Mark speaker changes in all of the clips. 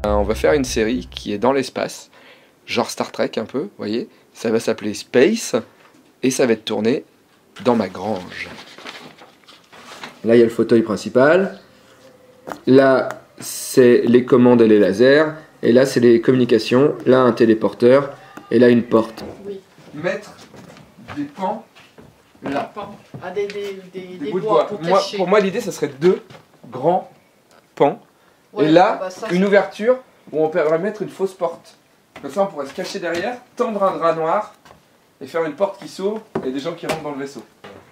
Speaker 1: On va faire une série qui est dans l'espace, genre Star Trek un peu, vous voyez. Ça va s'appeler Space et ça va être tourné dans ma grange. Là, il y a le fauteuil principal. Là, c'est les commandes et les lasers. Et là, c'est les communications. Là, un téléporteur. Et là, une porte.
Speaker 2: Oui.
Speaker 1: Mettre des pans là.
Speaker 2: Ah, des
Speaker 1: Bouts de
Speaker 2: bois pour cacher.
Speaker 1: pour moi, l'idée, ça serait 2 grands pans.
Speaker 2: Ouais,
Speaker 1: et là,
Speaker 2: bah ça,
Speaker 1: une ouverture où on pourrait mettre une fausse porte. Comme ça, on pourrait se cacher derrière, tendre un drap noir et faire une porte qui s'ouvre et des gens qui rentrent dans le vaisseau.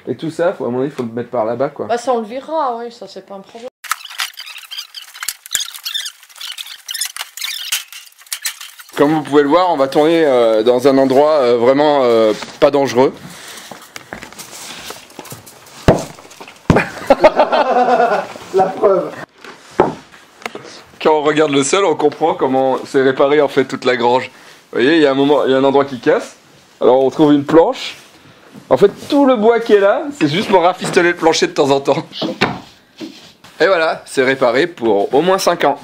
Speaker 1: Et tout ça, à mon avis, il faut le mettre par là-bas, quoi.
Speaker 2: Bah ça, on le verra, oui, ça, c'est pas un problème.
Speaker 1: Comme vous pouvez le voir, on va tourner dans un endroit vraiment pas dangereux.
Speaker 3: La preuve.
Speaker 1: Quand on regarde le sol, on comprend comment c'est réparé en fait toute la grange. Vous voyez, il y a un endroit qui casse. Alors on trouve une planche. En fait, tout le bois qui est là, c'est juste pour rafistoler le plancher de temps en temps. Et voilà, c'est réparé pour au moins 5 ans.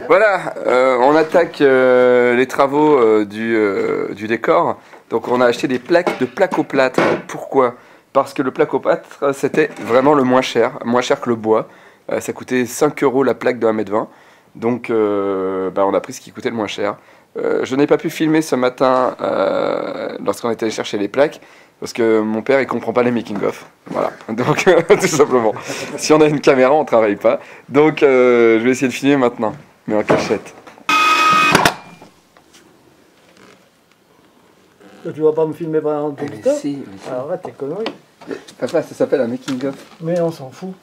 Speaker 1: Voilà, on attaque les travaux du décor. Donc on a acheté des plaques de placoplâtre. Pourquoi ? Parce que le placoplâtre, c'était vraiment le moins cher que le bois. Ça coûtait 5 € la plaque de 1,20 m. Donc on a pris ce qui coûtait le moins cher. Je n'ai pas pu filmer ce matin lorsqu'on était allé chercher les plaques. Parce que mon père il comprend pas les making-of. Voilà, donc tout simplement. Si on a une caméra, on travaille pas. Donc je vais essayer de filmer maintenant, mais en cachette.
Speaker 3: Tu vas pas me filmer pendant tout le temps?
Speaker 1: Si,
Speaker 3: Arrête tes conneries.
Speaker 1: Papa, ça s'appelle un making-of.
Speaker 3: Mais on s'en fout.